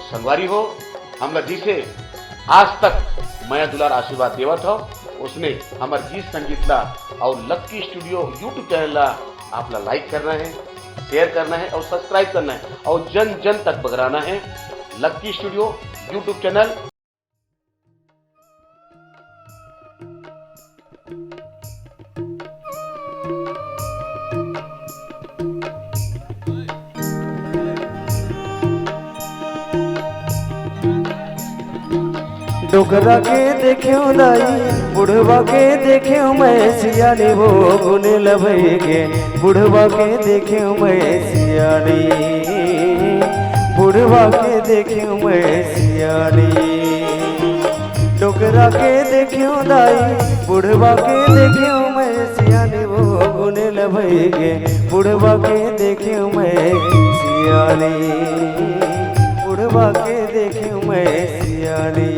संगवारी हो हमला जिसे आज तक माया दुलार आशीर्वाद देवत हो उसने हमारे गीत संगीत ला और लक्की स्टूडियो यूट्यूब चैनल ला आपला लाइक करना है, शेयर करना है और सब्सक्राइब करना है और जन जन तक बगराना है। लक्की स्टूडियो यूट्यूब चैनल। डोकरा के देख्यो दाई बुढ़वा के देख्यो मैं सियानी वो गुने लभई के बुढ़वा के देख्यो मैं सियानी बुढ़वा के देख्यो मैं सियानी। डोकरा के देख्यो दाई बुढ़वा के देख्यो मैं सियानी वो गुने लभई के बुढ़वा के देख्यो मैं सियानी बुढ़वा के देख्यो मैं सियानी।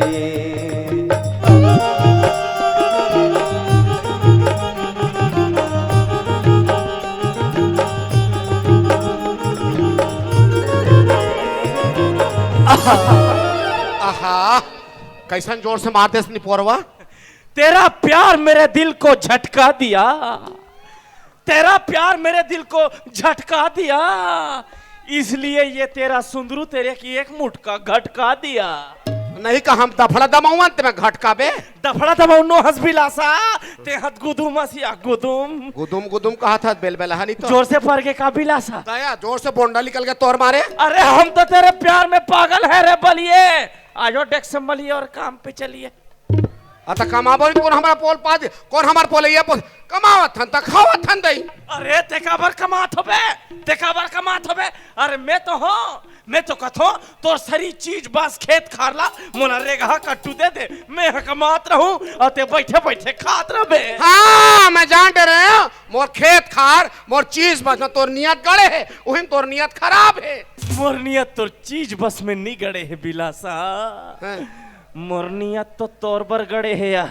आहा कैसन जोर से मारते इसने पोरवा। तेरा प्यार मेरे दिल को झटका दिया, तेरा प्यार मेरे दिल को झटका दिया, इसलिए ये तेरा सुंदरू तेरे की एक मुटका घटका दिया। नहीं का हम दफड़ा दमाऊं ते मैं घटका बे दफड़ा दबाऊ नो हंस बिलासा ते हत गुदुम हसिया गुदुम गुदुम गुदुम कहा था बेल बेला नहीं तो जोर से फर के का बिलासा दया जोर से बोंडा निकल के तोर मारे। अरे हम तो तेरे प्यार में पागल है रे बलिए। आजो डेस्क संभलिए और काम पे चलिए। अत कमाबो कौन हमारा पोल पा दे कौन हमार पोल ये कमावत थन त खावत थन दई। अरे तेकाबर कमात होबे तेकाबर कमात होबे। अरे मैं तो कथो तो सारी चीज बस खेत खारला मोला रेगा कट्टू दे दे मैं कमात रहूं और ते बैठे बैठे खात रहबे। हाँ मैं जान डे रहे हो मोर खेत खार मोर चीज बस में तोर नियत गड़े है उहिम तोर नियत खराब है। मोर नियत तो चीज बस में नहीं गड़े है बिलासा मोर नियत तो तोर बर गड़े है यार।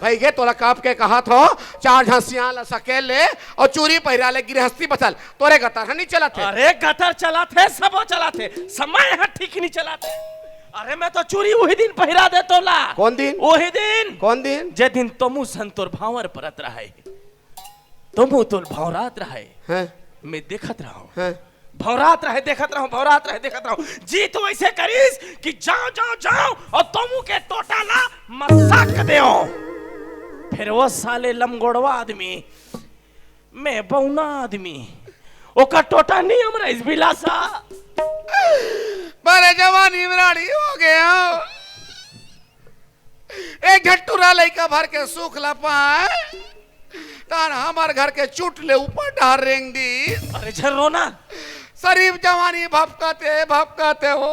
भाई गे तोला काप के कहा थो चार झांसियां ला सकेले और चूरी पहिरा ले गृहस्थी बचल तोरे गतर नहीं चला थे। अरे गतर चला थे सबो चला थे समय है ठीक नहीं चला थे। अरे मैं तो चूरी वही दिन पहिरा दे तोला। कौन दिन वही दिन कौन दिन जे दिन तमु संतोर भावर परत रहा है तमु तोल भावरात रहा है मैं देखत रहा हूं भौरात रहे देखत रहो भौरात रहे देखत रहो। जी तो ऐसे करीस कि जाओ जाओ जाओ और तुमू के टोटाला मसाक देओ। फिर वो साले लमगोड़वा आदमी मैं बौना आदमी ओका टोटा नहीं हमरा इस बिलासा बड़े जवानी राड़ी हो गया एक झट्टूरा लइका भर के सूख ला पाए तान हमार घर के चुट ले ऊपर ढार रेंगी। अरे झर्रो ना शरीफ जवानी भपकाते हो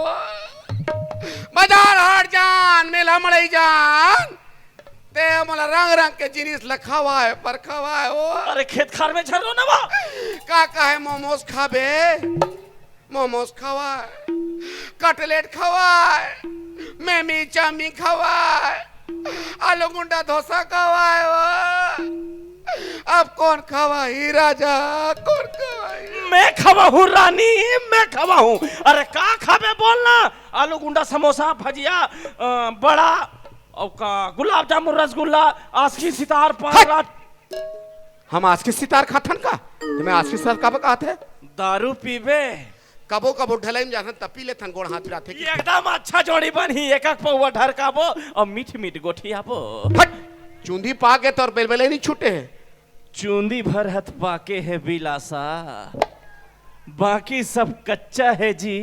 बाजार हाट जान मेला मड़ई जान ते मला रंग रंग के जिनिस लखावा है पर खवा है वो। अरे खेत खार में झर्रो ना वो का है मोमोज खाबे मोमोज खवा कटलेट खवा मेमी चामी खवा आलू गुंडा डोसा खवा वो। अब कौन खवा ही राजा कौन खवा मैं खवा हूँ रानी मैं खवा हूँ। अरे का खाबे बोलना आलू गुंडा समोसा भजिया बड़ा और का गुलाब जामुन रसगुल्ला आसकी सितार पान। हम आज के सितार खाथन का तुम्हें आज के सितार कब कहते दारू पीबे कबो कबो ढलाई में जाथन तपी ले थन गोड़ हाथ पिराथे एकदम अच्छा जोड़ी बनी एक एक पौवा ढरकाबो और मीठ मीठ गोठियाबो। हट चूंदी पा के तोर बेलबेले नहीं छूटे है चूंदी भर हथ पाके है बिलासा बाकी सब कच्चा है जी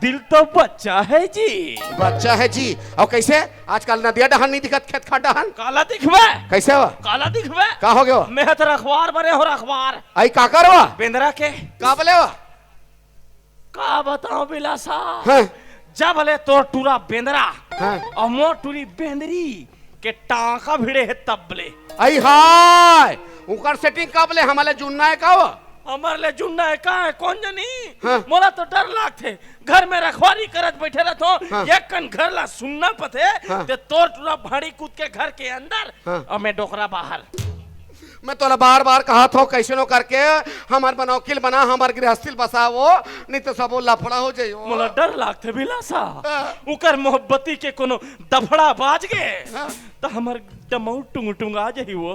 दिल तो बच्चा है जी बच्चा है जी। और कैसे आजकल नदिया डहन नहीं दिखत खेत खाट डहन काला दिखवे कैसे हुआ काला दिखवे का हो गया मैं हतर अखबार बने हो अखबार आई का करवा बेंदरा के का बोले हुआ का बताओ बिलासा हाँ? जब ले तो टूरा बेंदरा हाँ? और मोर टूरी बेंदरी के टाका भिड़े है तबले आई हाय उनकर सेटिंग का बोले हमारे जुन्ना है का हुआ हमारे लिए जुन्ना है का है कौन जनी हाँ? मोला तो डर लागथे घर में रखवारी करत बैठे रहतो हाँ? एक कन घर ला सुनना पते हाँ? ते तोर टूरा भाड़ी कूद के घर के अंदर हाँ? और मैं डोकरा बाहर मैं तोला बार बार कहा था कैसे नो करके हमार बनौकिल बना हमार गृहस्थी बसावो नहीं तो सब लफड़ा हो जाइयो। मोला डर लागते बिलासा उकर मोहब्बती के कोनो दफड़ा बाज गए तो हमर डमऊ टुंग टुंग आ जाई वो।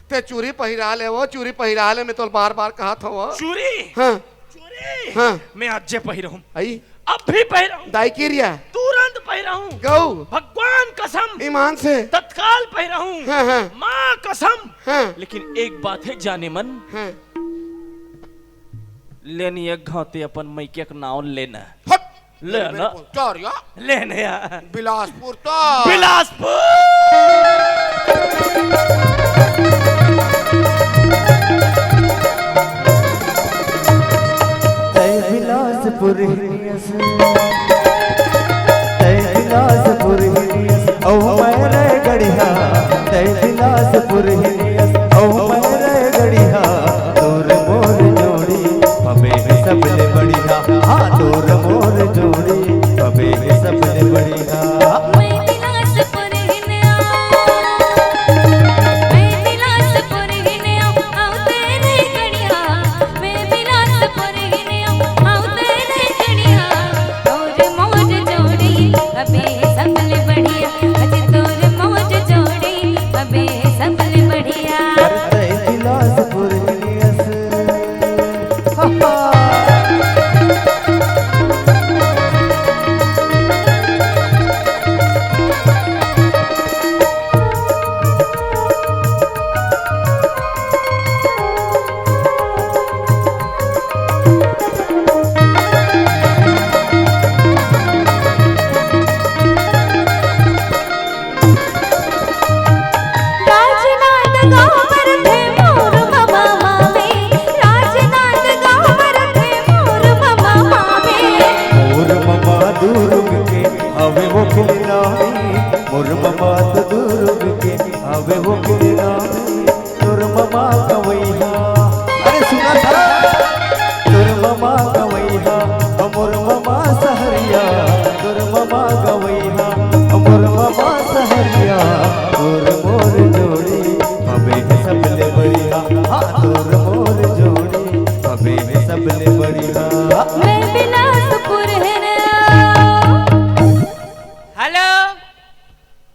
ते चूरी पहिरा ले वो चूरी पहिरा ले मैं तो बार बार कहा था वो चूरी हाँ चूरी हाँ मैं आज पहिरहूं आई अब भी पहिरहूं दाई की रिया तुरंत पहिरहूं गौ भगवान कसम ईमान से तत्काल पहिरहूं हाँ हाँ माँ कसम हाँ लेकिन एक बात है जाने मन हाँ लेनी एक घाते अपन मैके के नाव लेना हट लेना चोरिया लेने यार बिलासपुर तो बिलासपुर बिलासपुर हिरियस बिलासपुर हिरियस ओ मेरे गड़िया बिलासपुर हिरियस ओ मेरे गड़िया तोर मोर जोड़ी हमें सबले बढ़िया हाँ तोर मोर जोड़ी हमें सबले बढ़िया।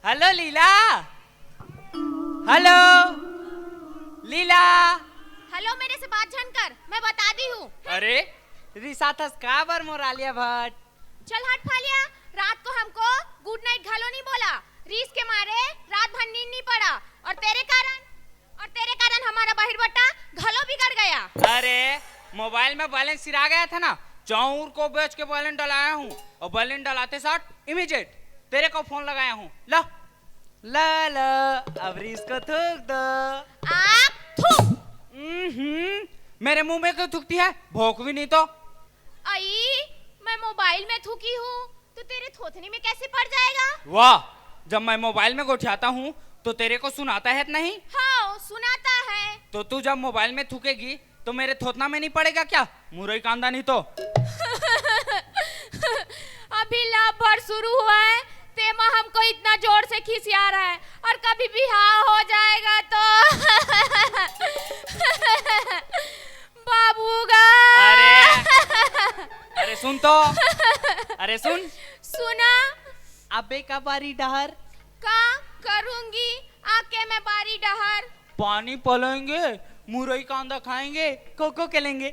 हेलो लीला, हेलो लीला। हेलो मेरे से बात झन कर, मैं बता दी हूँ। अरे रिसाथस काबर मोरालिया भट्ट। चल हट फालिया, रात को हमको गुड नाइट घालो नहीं बोला, रीस के मारे रात भर नींद नहीं पड़ा और तेरे कारण हमारा बाहिर बट्टा घालो बिगड़ गया। अरे मोबाइल में बैलेंस सिरा गया था ना, चाउर को बेच के बैलेंस डलाया हूँ और बैलेंस डलाते साथ इमीडिएट तेरे को फोन लगाया हूँ। ला ला ला अब रीस को थूक दो। आप थूक। मेरे मुंह में क्यों थूकती है, भोंक भी नहीं तो। आई मैं मोबाइल में थूकी हूँ तो तेरे थोथनी में कैसे पड़ जाएगा। वाह, जब मैं मोबाइल में गोठियाता हूँ तो तेरे को सुनाता है नहीं? हाँ सुनाता है। तो तू जब मोबाइल में थूकेगी तो मेरे थोथना में नहीं पड़ेगा क्या, मुरई कांदा नहीं तो। अभी लाभ भर शुरू हुआ है, तेमा हमको इतना जोर से खिसिया रहा है और कभी बिहार हो जाएगा तो बाबूगा। अरे सुन तो, अरे सुना। अबे का बारी डहर का करूंगी आके मैं बारी डहर। पानी पलेंगे, मुरई कांदा खाएंगे, कोको खेलेंगे।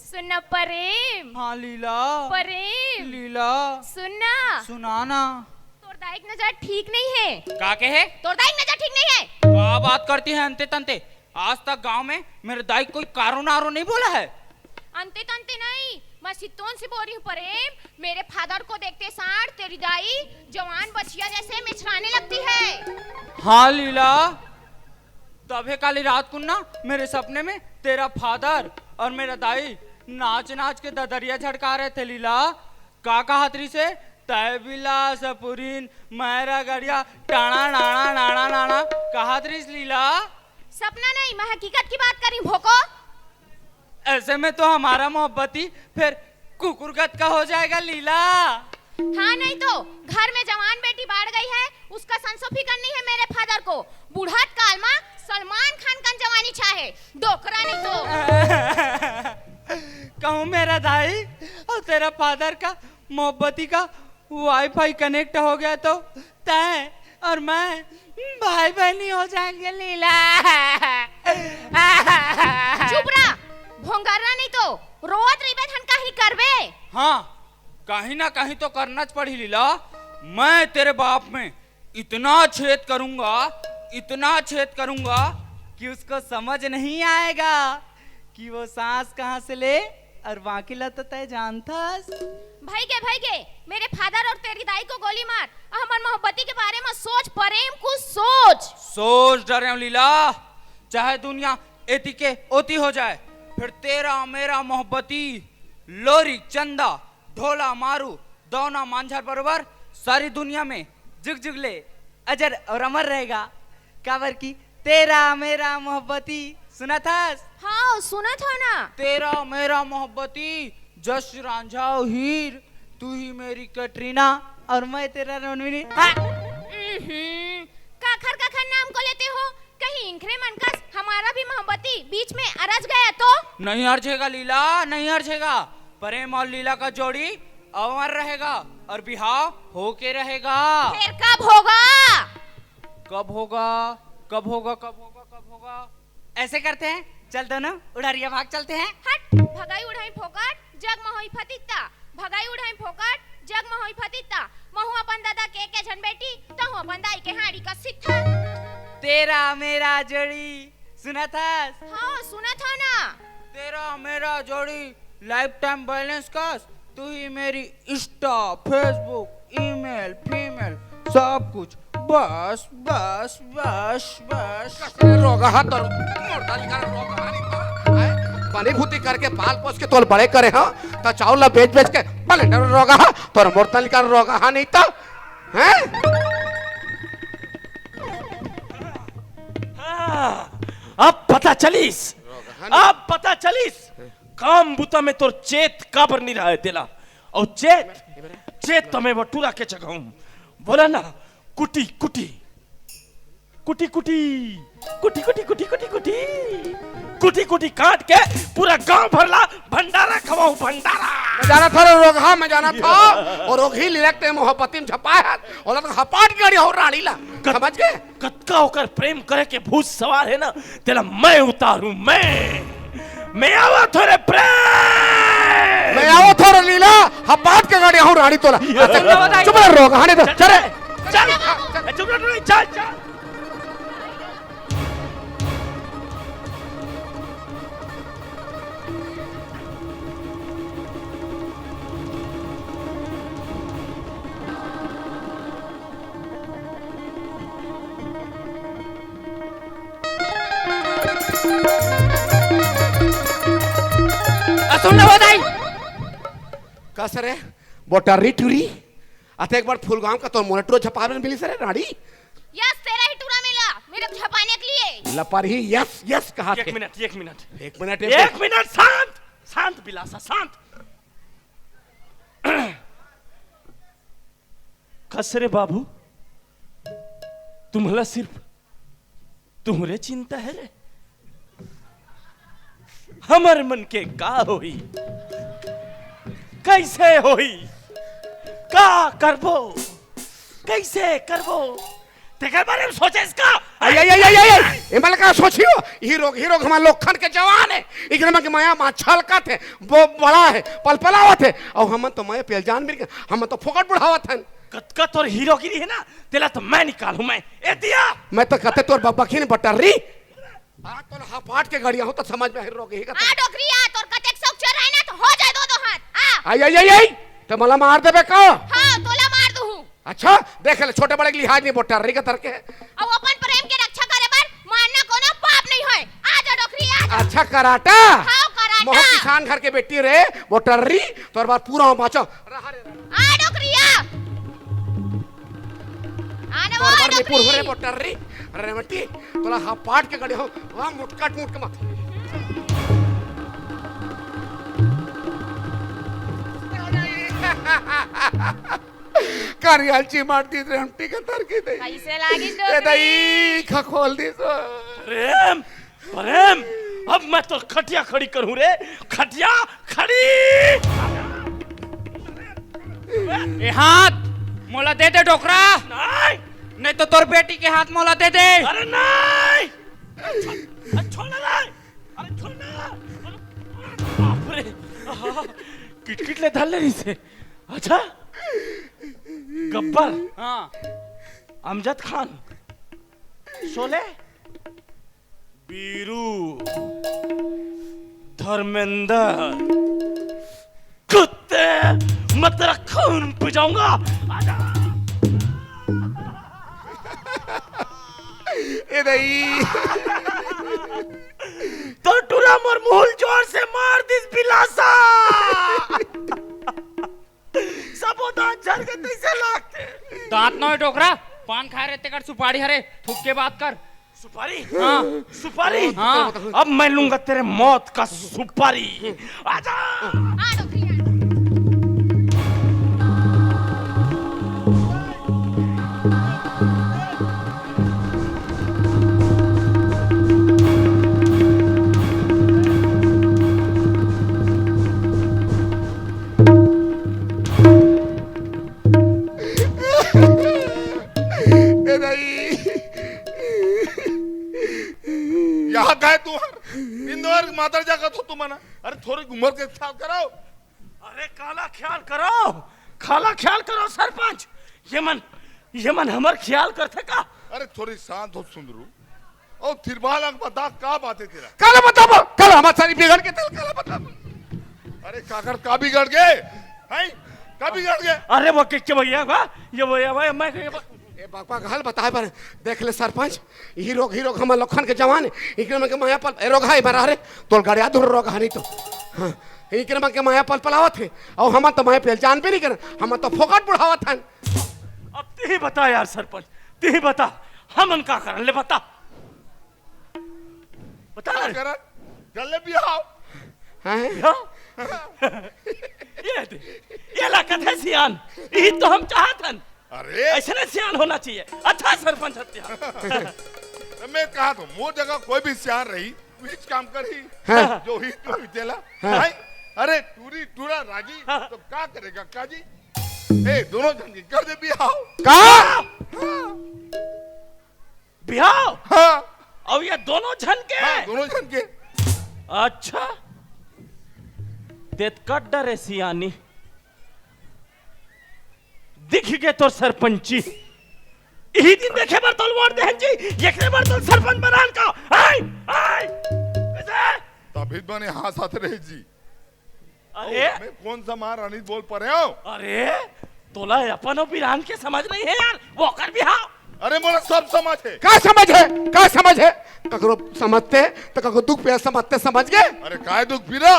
सुना प्रेम। हाँ लीला। प्रेम लीला सुनना। सुनाना। तोर दाइक नजर ठीक नहीं है। का के है? तोर दाइक नजर ठीक नहीं है। क्या बात करती है अंते तंते, आज तक गांव में मेरे दाई कोई कारो नारो नहीं बोला है। अंते तंते नहीं, मैं सितोन से बोल रही हूँ प्रेम। मेरे फादर को देखते सार तेरी दाई जवान बचिया जैसे मिचराने लगती है। हाँ लीला, तबे काली रात को ना मेरे सपने में तेरा फादर और मेरा दाई नाच नाच के ददरिया झड़का रहे थे। लीला का कहातरी से तय बिलासपुरीन मेरा गड़िया टाणा नाना नाना नाना कहातरी। लीला सपना नहीं, मैं हकीकत की बात कर रही हूँ भोको। ऐसे में तो हमारा मोहब्बती फिर कुकुरगत का हो जाएगा लीला। हाँ नहीं तो घर में जवान बेटी बाढ़ गई है, उसका संसोफी करनी है मेरे फादर को। बुढ़ात काल में सलमान खान का जवानी चाहे, डोकरा नहीं तो। कहूँ मेरा दाई और तेरा फादर का मोहब्बती का वाईफाई कनेक्ट हो गया तो तय और मैं भाई बहनी हो जाएंगे लीला। चुप रहा, भोंगारा नहीं तो रोत रिबे धन का ही करबे। हाँ कहीं ना कहीं तो करना पड़ी लीला। मैं तेरे बाप में इतना छेद करूंगा कि उसको समझ नहीं आएगा कि वो सांस कहाँ से ले और बाकी लत तय जानता। भाई के मेरे फादर और तेरी दाई को गोली मार। हमार मोहब्बती के बारे में सोच, प्रेम को सोच डरे लीला, चाहे दुनिया एती के ओती हो जाए, फिर तेरा मेरा मोहब्बती लोरी चंदा ढोला मारू दोना मांझर बरोबर सारी दुनिया में जुग ले अजर और अमर रहेगा। काबर की तेरा मेरा मोहब्बती सुना था? हाँ सुना था ना। तेरा मेरा मोहब्बती जस रांझा हीर, तू ही मेरी कटरीना और मैं तेरा रणवीर। काखर नाम को लेते हो, कहीं इंखरे मनकस हमारा भी मोहब्बती बीच में अरज गया तो? नहीं अरझेगा लीला, नहीं अरझेगा। प्रेम और लीला का जोड़ी अमर रहेगा और बिहाव होके रहेगा। फिर कब होगा? ऐसे करते हैं, चल दो ना उड़ारिया भाग चलते हैं। हट, भगाई उड़ाई फोकट जग महई फतिता, भगाई उड़ाई फोकट जग महई फतिता। महु अपन दादा के झन बेटी, तहु अपन दाई के हाड़ी का सिट्ठा। तेरा मेरा जोड़ी सुना था? हाँ सुना था ना। तेरा मेरा जोड़ी लाइफ टाइम बैलेंस का, तू ही मेरी इंस्टा फेसबुक ईमेल फीमेल सब कुछ। बस रोगा हाथ और मोरदाली का रोगा नहीं पानी भूती करके पाल पोस के तोल बड़े करे हाँ तो चावल बेच के भले रोगा हा तो मोरदाली का रोगा हा नहीं तो हैं। अब पता चलीस काम बुता में तो चेत काबर नहीं रहा है दिला और चेत तो मैं बटूरा के चगाऊं। बोला ना कुटी काट के पूरा गांव भरला भंडारा खवाऊं भंडारा। मैं जाना था और रोग ही लिखते मोहब्बती में छपाया और हपाट गाड़ी हो रानी ला समझ गए। कत्का होकर प्रेम करे के भूत सवार है ना तेरा मैं उतारूं मैं आवा थोड़े प्रेम मैं आओ थोड़ा लीला हपाट के गाड़ी हो रानी तोला चुप रह रोग हाने तो चल चुप रह चल सुन लो दाई कसरे बोटारी टूरी अते एक बार फूलगांव का तो मोनेट्रो छपाने मिली सर रानी। यस तेरा ही टूरा मिला मेरे को छपाने के लिए। लपर ही यस कहा एक मिनट शांत बिलासा शांत। खसरे बाबू तुम्हाला सिर्फ तुम्हारे चिंता है रे हमारे मन के का होई कैसे होई का करबो कैसे करबो तेरे बारे में सोचे इसका। इमल का सोचियो हीरो हमारे लोखन के जवान है इकरमा के माया माछल का थे वो बड़ा है पलपलावत है और हम तो मैं पेल जान मिल हम तो फोकट बढ़ावत है। कतका तोर हीरोगिरी है ना तेला तो मैं निकालूं मैं ए दिया मैं तो कहते तोर बाबा की बटरी आज तो हपाट के गाड़ियां हो तो समझ में रोगे ही का आ डोकरिया तोर कतेक शौक चढ़ रहा है ना तो हो जाए दो हाथ आ आई तो मला मार देबे का। हां तोला मार दूं। अच्छा देख ले छोटे बड़े के लिहाज नहीं बटरी का तरके अब अपन प्रेम के रक्षा करे पर मानना कोनो पाप नहीं है। आ जा डोकरिया अच्छा कराटा हां कराटा मोह किसान घर के बेटी रे बटरी तोर बात पूरा बाचो रहा रे आ डोकरिया आने वो तोर में पूरा रे डोकरी बटरी अरे मट्टी तोला हपाट के गाड़ी हो वहां मुटकाट मुटक मत कार्यालची मारती रेमटी का तरकी दे कैसे लागी ए डोकरी दई खखोल दी सो प्रेम प्रेम अब मैं तो खटिया खड़ी करूं रे, खटिया खड़ी। ए हाथ मोला दे दे डोकरा, नहीं नहीं तो तोर बेटी के हाथ मोला दे दे। अरे नहीं, अरे छोड़ना नहीं, अरे छोड़ना। बाप रे, किटकिट ले धर ले रही से। अच्छा गब्बर, हाँ अमजद खान, शोले, बीरू, धर्मेंद्र, कुत्ते, मैं तेरा खून पिजाऊंगा। आजा। ए दई तो टूरा मोर मूल जोर से मार दिस बिलासा। सबो दांत झड़ के तैसे लागते। दांत न डोकरा, पान खा रहे तेकर सुपारी हरे, थूक के बात कर। सुपारी? हाँ सुपारी? हाँ अब मैं लूंगा तेरे मौत का सुपारी। आजा। आ डोकरी आ। ए दई यहाँ काय तू इंदोर मातर जागत हो तुम्हारा अरे थोड़ी उम्र के ख्याल कराओ अरे काला ख्याल करो, काला ख्याल करो सरपंच। ये मन हमार ख्याल करते का? अरे थोड़ी शांत हो सुंदरू और थिरबाल बता का बात है तेरा काला बता कल हमारी सारी बिगड़ के तेल काला बता अरे काकर का बिगड़ गए हैं का बिगड़ गए अरे वो किसके भैया बा ये भैया भाई मैं ए बापा घाल बताए पर देख ले सरपंच हीरो हम लखन के जवान इकरे में के माया पल ए रोग है बरा रे तोल गड़िया दूर रोग हनी तो हां इकरे में के माया पल पलावत है और हम तो माया पहचान पे नहीं कर हम तो फोकट बढ़ावत हन अब तू ही बता यार सरपंच, तू ही बता हम उनका करन ले बता बता क्या ना। कर जल्दी भी आओ हैं हाँ? ये लागत है सियान, यही तो हम चाहत हन। अरे ऐसे नहीं सियान होना चाहिए। अच्छा सरपंच हत्या मैं कहा तो मोर जगह कोई भी सियान रही कुछ काम करी जो ही तो विद्याला अरे टूरी टूरा राजी तो क्या करेगा काजी ए दोनों जन की कर दे भी आओ का बिहाव हाँ अब ये दोनों झन के हाँ दोनों जन के अच्छा तेत कट डरे सियानी दिख गए तो सरपंची यही दिन देखे बार तोल वोट देहन जी एकरे बार तोल सरपंच बनान का आय आय कैसे तभी बने हाँ साथ रहे जी अरे मैं कौन सा मार अनिल बोल पा रहे हो अरे तोला अपन और बिरान के समझ नहीं है यार वो कर बिहाव अरे मोला सब समझ है क्या समझ है ककरो समझते तो ककरो दुख पे समझते समझ गए अरे काय दुख पीरा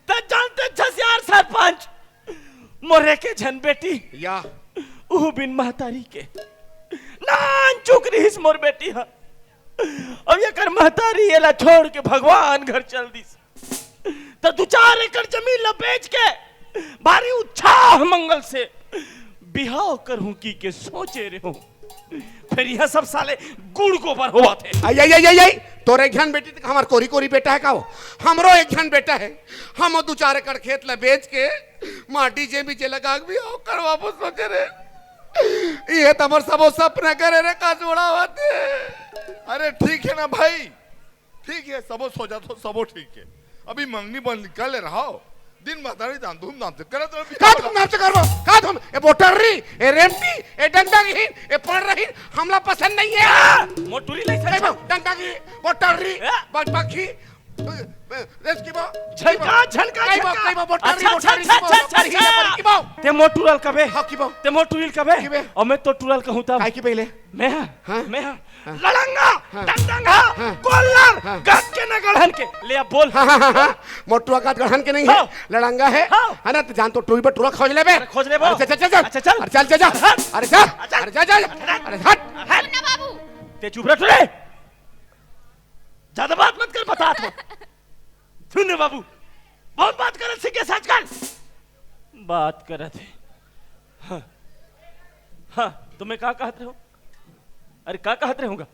तो जानते छसियार सरपंच मोरे के झन बेटी या ऊ बिन महतारी के नान चुक रही मोर बेटी है अब ये कर महतारी एला छोड़ के भगवान घर चल दी तो 2-4 एकड़ जमीन ला बेच के भारी उत्साह मंगल से बिहाव करूं की के सोचे रहे हूं फिर यह सब साले गुड़ गोबर हुआ थे आई तोरे एक जन बेटी हमार कोरी बेटा है का वो हमरो एक जन बेटा है हम 2-4 एकड़ खेत ला बेच के माटी जे भी लगा भी आओ करवा बो सोचे रे ये तमर सबो सपना करे रे का जोड़ा होते अरे ठीक है ना भाई ठीक है सबो सोचा तो सबो ठीक है अभी मंगनी बन निकल रहा हो दिन महतारी दान धूमधाम से करे तो का धूमधाम से करबो का धूम ए बोटरी ए रेमटी ए डंडाहीन ए पड़ रही हमला पसंद नहीं है मोटुरी नहीं सके डंडागी बोटरी बटपखी रेस्कीबो झनका बोटरी ते मोटुरल कबे हां कीबो ते मोटुरल कबे और मैं तो टुरल कहूं तब काय की पहले मैं लड़ंगा डंडंगा कोल्लर गट के न गढ़न के ले अब बोल मोटुआ का गढ़न के नहीं है लड़ंगा है है ना तो जान तो टूरी पर टूरा खोज ले बे चल जा अरे जा अरे हट मुन्ना बाबू ते चुप रह रे ज्यादा बात मत कर, बता तो। सुन रे बाबू, बहुत बात कर सीखे, सच कर। बात कर थे। हाँ हाँ, तुम्हें क्या कहते हो? अरे क्या कहते होगा?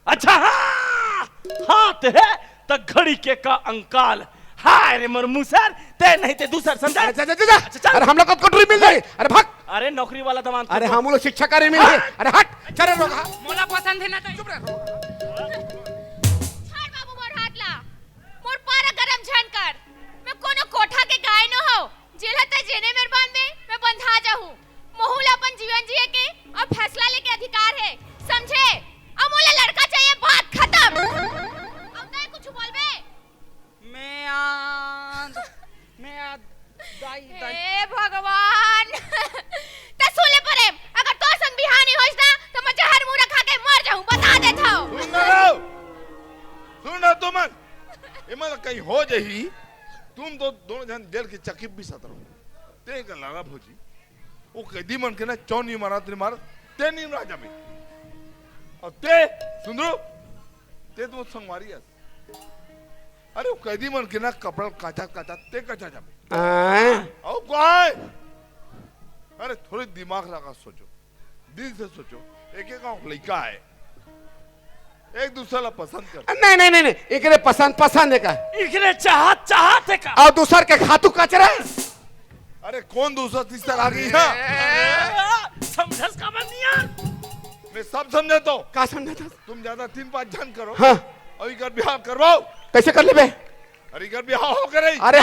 अच्छा हाँ, हाथ है तो घड़ी के का अंकाल। हाय रे मरमू सर, ते नहीं ते दूसर समझा। अरे हम लोग को कटोरी मिल गई। अरे भाग। अरे नौकरी वाला दमान। अरे हम लोग शिक्षा कार्य मिल गए। अरे हट, चल रोक। मोला पसंद है ना तो चुप रह। छाड़ बाबू मोर हाथ ला। मोर पारा गरम झन कर। मैं कोनो कोठा के गाय न हो। जेला त जेने मेरबान में मैं बंधा जाहूं। मोहुला अपन जीवन जिए के और फैसला लेके अधिकार है, समझे? अब मोला लड़का चाहिए, बात खत्म। अब तय कुछ बोलबे? हे भगवान। त सुले परे, अगर तो संग बिहानी होइस ना तो मैं जहर मुंह खा के मर जाऊं, बता देत हूं। सुन ना तुम इमल कहीं हो जही, तुम तो दोनों जन जेल की चकीब भी सतरो ते का लगा भोजी वो कैदी मन के ना चौनी मारा ते मार ते नहीं राजा में और ते सुनो ते तो संगवारी है। अरे वो कैदी मन के ना कपड़ा काचा काचा ते काचा जामे ओ काय। अरे थोड़ी दिमाग लगा सोचो, दिल से सोचो। एक एक लड़का है, एक दूसरे ला पसंद कर। नहीं नहीं नहीं, एकरे पसंद है का, इकरे चाहत है का, और दूसर के खातू कचरा। अरे कौन दूसरा तीसरा आ गई है? समझस का बनिया। मैं सब समझे तो का समझा था? तुम ज्यादा 3-5 जन करो। हाँ। और इकर बिहार करवाओ। कैसे कर लेबे? अरे इकर बिहार हो करे। अरे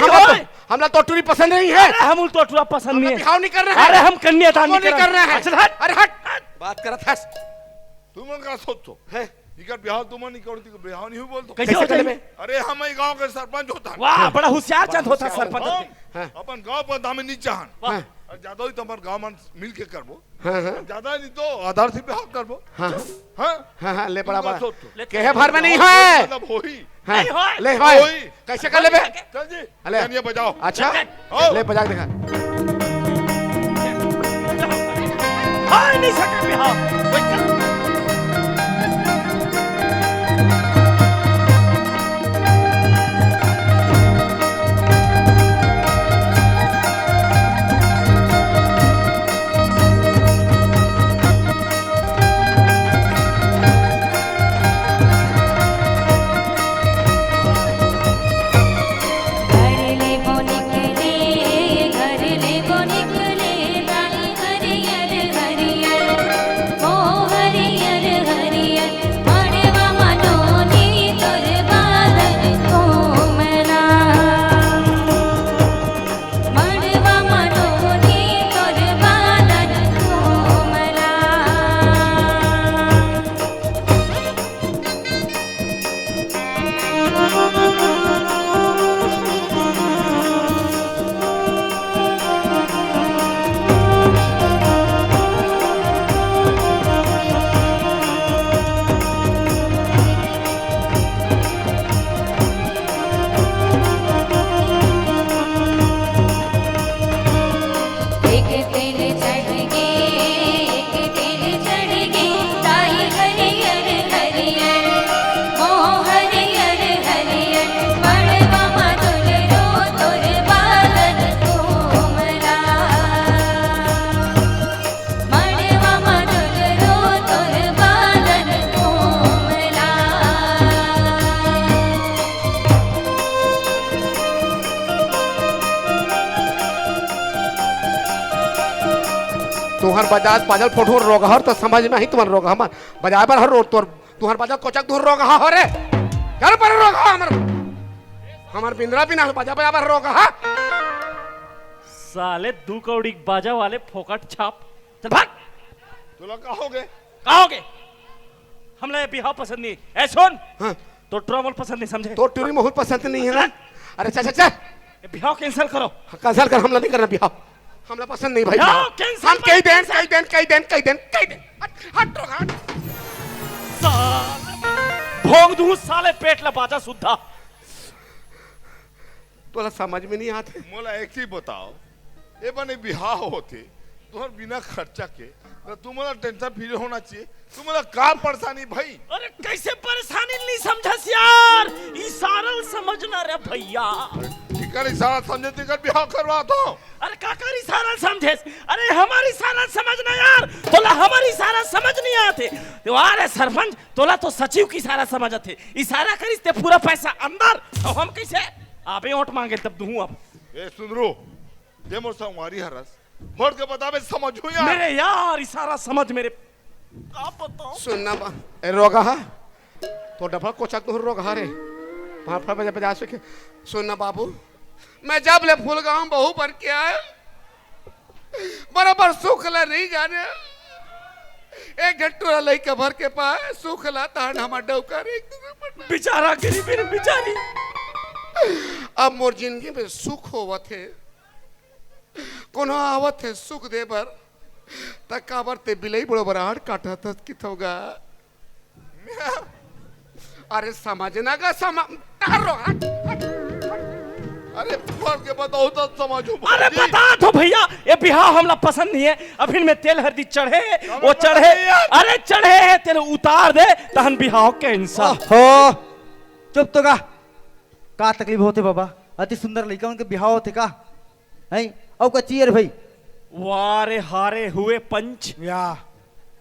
हमरा तो टूरी पसंद नहीं है। अरे हम तो टुरा पसंद नहीं है। बिहाव नहीं कर रहे हैं। अरे हम कन्यादान नहीं कर रहे हैं। अच्छा हट। अरे हट, बात करत है। तुम का सोचो है इकर बिहार तुम नहीं करती को बिहार नहीं हुई बोल तो। कैसे कर लेबे? अरे हम ही गांव के सरपंच होता है। वाह, बड़ा होशियार चंद होता सरपंच। हाँ। अपन गांव पर दामे नहीं चाहन हाँ। और ज्यादा ही तुम्हारे गांव में मिल के करबो। हाँ हाँ ज्यादा नहीं तो आधार से बिहार करबो। हाँ हाँ हाँ, ले बड़ा बड़ा ले कहे भर में नहीं है। मतलब हो ही हाँ, नहीं होए। ले होए। होई। कैसे कर लेबे? चल जी अले। ये बजाओ। अच्छा आओ। ले बजा के दिखा। हाय नहीं सके बिहार। तुहर बजाज पाजल फोटो रोगहर तो समझ में ही तुम्हार रोग हमर बजाय पर हर रोग तोर तुहर बजाज कोचक दूर रोग हो रे घर पर रोग हमर बिंद्रा बिना बजा बजा पर रोग हा साले 2 कौड़ी बाजा वाले फोकट छाप। चल भाग। तो लोग कहोगे कहोगे हमला ये बिहाव पसंद नहीं। ऐ सुन, हाँ। तो ट्रबल पसंद नहीं, समझे? तो टूरी मोहल पसंद नहीं है ना। अरे चल चल चल ये बिहाव कैंसिल करो। कैंसिल कर, हमला नहीं करना बिहाव, हमला पसंद नहीं भाई। बिहाव कैंसिल हम कई देन हट रोग हट। भोंग दूं साले पेट ला बाजा सुद्धा। तोला समझ में नहीं आते। मोला एक ही बताओ, ये बने बिहार होते तुम्हारे बिना खर्चा के तो तुम्हारा टेंशन फ्री होना चाहिए। तुम्हारा का परेशानी भाई? अरे कैसे परेशानी नहीं समझस यार, इशारा समझना रे भैया। टिकर इशारा समझे टिकर बिहार करवा दो। अरे काकर इशारा समझेस? अरे हमारी इशारा समझना यार, तोला हमारी इशारा समझ नहीं आते। तो अरे सरपंच तोला तो सचिव की इशारा समझते, इशारा करिस ते पूरा पैसा अंदर, तो हम कैसे आबे वोट मांगे तब दूं अब। ए सुन रो, जे मोर संगवारी हरस फोड़ के बतावे समझो यार। मेरे यार इशारा समझ मेरे का बताऊं। सुनना बा ए रोगा हा तो डफा कोचक तो रोगा हा रे वहां पर बजा बजा सके। सुनना बाबू, मैं जब ले फूल गांव बहू बन के आया बराबर सुखला नहीं जाने एक घंटोरा लई के भर के पाए सुखला तान हम डौकर एक बेचारा गरीबी बेचारी। अब मोर जिंदगी में सुख होवत है, कोनो आवत है सुख दे बर तक काबर ते बिलई बड़ो बराड़ काटा था कित होगा। अरे समझना का तारो अरे फोड़ के बताओ तो समझो। अरे बता दो भैया, ये बिहाव हमला पसंद नहीं है। अभी में तेल हल्दी चढ़े, वो चढ़े, अरे चढ़े है तेल उतार दे तहन बिहाव कैंसल हो। चुप तो का तकलीफ होते बाबा, अति सुंदर लड़का उनके बिहाव होते का है और का चियर भाई। वारे हारे हुए पंच, या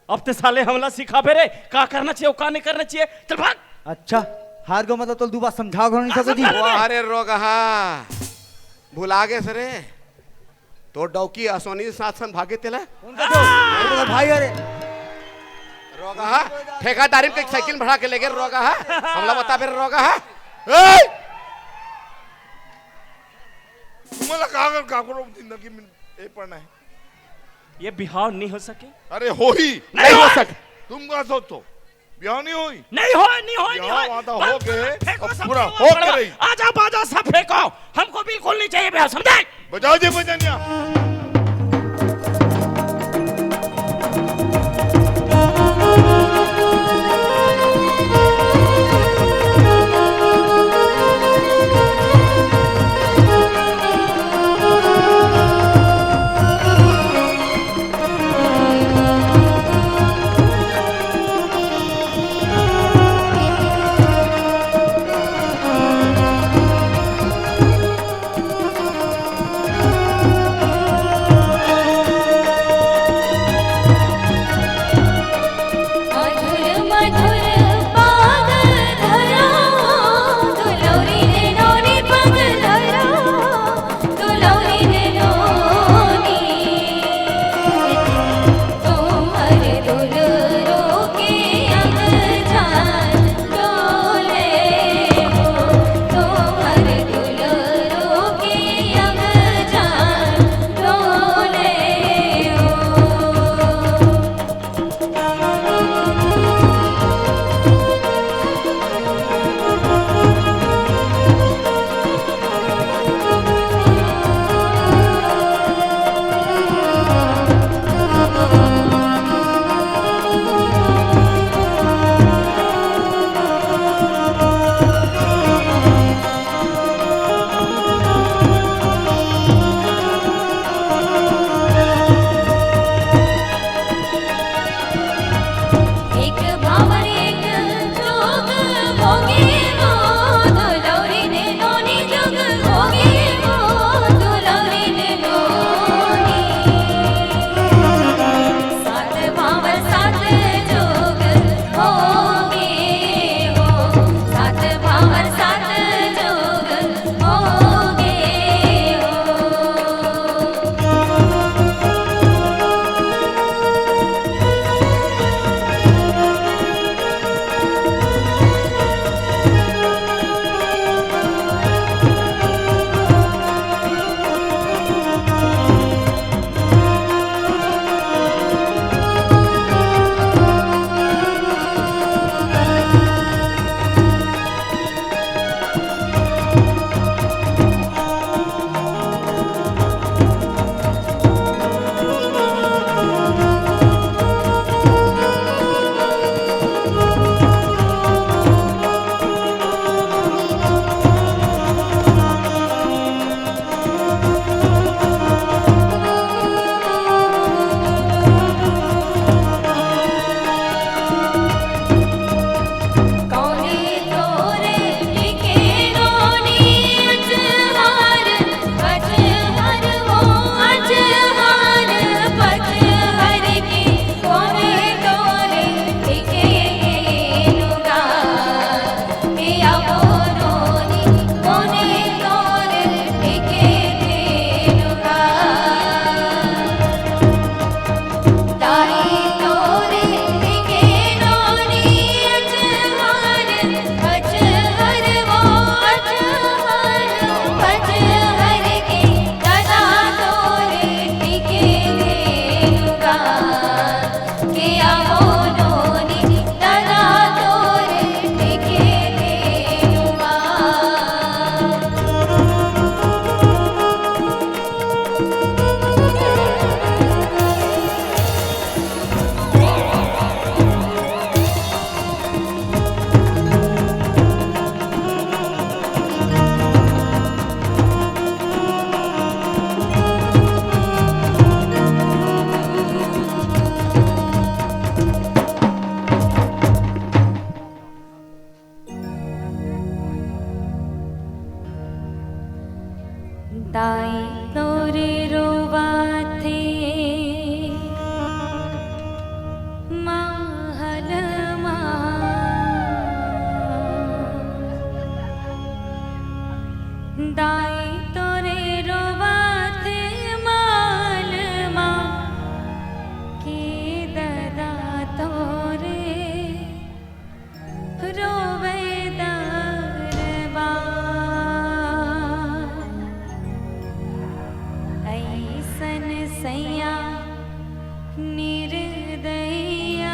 अब ते साले हमला सिखा रे का करना चाहिए और का नहीं करना चाहिए। चल भाग। अच्छा हार गो मतलब तो दो बार समझाओ नहीं सको जी। अरे रोगा हा भुला गए सरे तो डौकी असोनी साथ सन भागे तेला उनका तो भाई अरे रोगा हा ठेकेदारी के साइकिल भरा के ले गए रोगा हा हमला बता फिर रोगा हा। तुम्हारा कागर काकरो जिंदगी में ए पड़ना है। ये बिहाव नहीं हो सके। अरे हो ही नहीं हो सके। तुम क्या सोचो ब्याह नहीं हुई? नहीं हो नहीं हो नहीं बिहाव हो। आधा हो गए फेंको और सब पूरा फेंको, हो के रही। आजा बाजा सब फेंको, हमको बिल्कुल नहीं चाहिए बिहाव, समझे? बजाओ जी बजनिया। निर्दया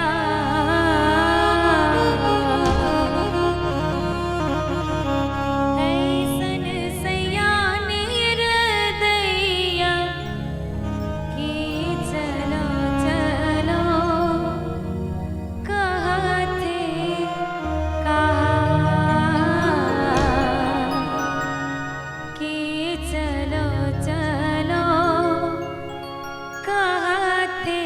ऐसन सया निर्दया कि चलो चलो कहते कि चलो चलो कहते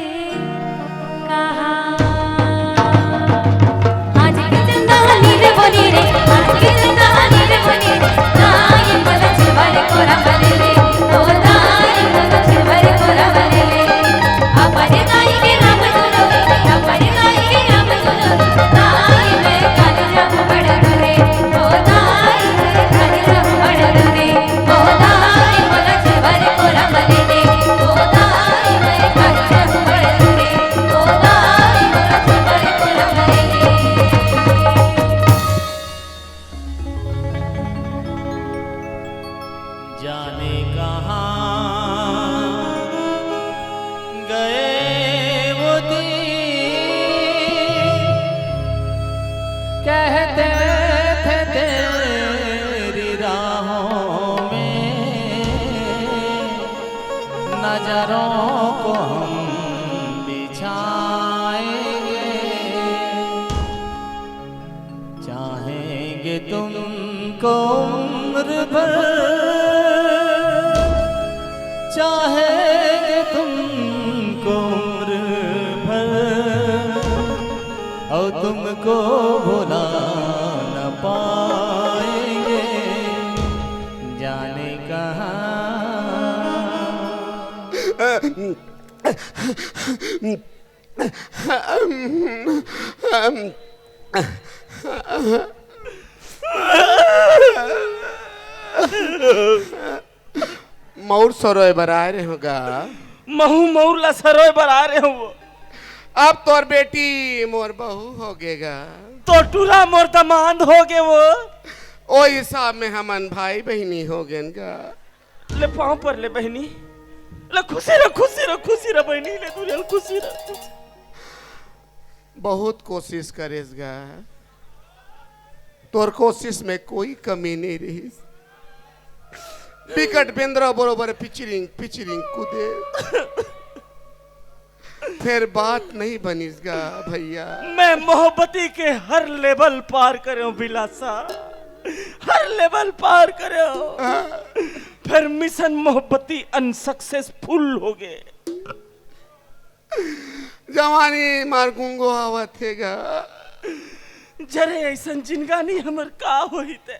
आज की जिंदगानी रे बोली रे आज की जिंदगानी रे बोली रे नाई मला चिवारे कोरा बले रे ओ नाई मला चिवारे कोरा बले रे अपने नाई के नाम सुनो अपने नाई के नाम सुनो नाई मैं काली जाऊं बड़ा रे ओ नाई मैं काली जाऊं बड़ा रे ओ नाई मला चिवारे कोरा बले रे ओ नाई मैं काली जाऊं बड़ा रे ओ नाई मला चिवारे कोरा बले रे जाने कहाँ गए वो दिन कहते थे तेरी राहों में नजरों को हम बिछाएंगे चाहेंगे तुमको उम्र भर चाहेंगे तुमको उम्र भर और तुमको भुला न पाएंगे जाने कहाँ मौर सरोय बराए रहे होगा महू मऊला सरोय बरा रहे हो अब तोर बेटी मोर बहू हो गेगा तो टूरा मोर दमांद हो गए वो ओ हिसाब में हमन भाई बहनी हो गेनगा ले पाँव पर ले बहनी ले खुशी रह बहनी ले तू ले खुशी रह बहुत कोशिश करेसगा तोर कोशिश में कोई कमी नहीं रही बिकट बेंद्रा बरोबर पिचरिंग कूदे फिर बात नहीं बनीसगा भैया मैं मोहब्बती के हर लेवल पार करो बिलासा हर लेवल पार करो फिर मिशन मोहब्बती अनसक्सेसफुल हो गए जवानी मार गुंगो आवत हेगा जरे ऐसन जिनगानी हमर का होई ते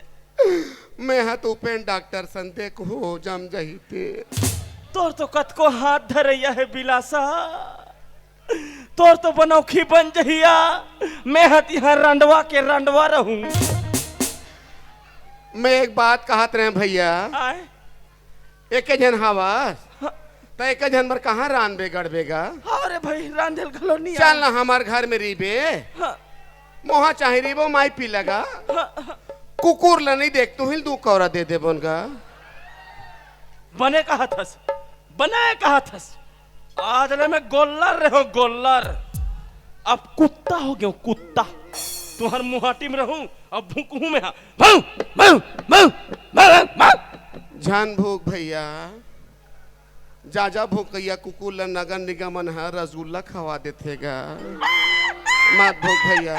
मैं हा तो पेन डॉक्टर संते को जम जही थे तोर तो कत को हाथ धरैया है बिलासा तोर तो बनौखी बन जहिया मैं हत यहाँ रंडवा के रंडवा रहूं मैं एक बात कहत रहे भैया आए एक जन हवास तो एक जन पर कहाँ रानबे गड़बेगा अरे भाई रांधेल घलो नहीं चल ना हमार घर में रीबे मोहा चाहे रीबो माई पी लगा कुकुर ला नहीं देख तू हिल दू कौरा दे दे बोनगा बने कहा थस बनाए कहा थस आज ले मैं गोल्लर रहो गोल्लर अब कुत्ता हो गया कुत्ता तुहर मुहाटी में रहूं अब भूकू में भाऊ भाऊ भाऊ भाऊ जान भूख भैया जा भूकैया कुकुर ला नगर निगमन है रसगुल्ला खवा देतेगा मत भूख भैया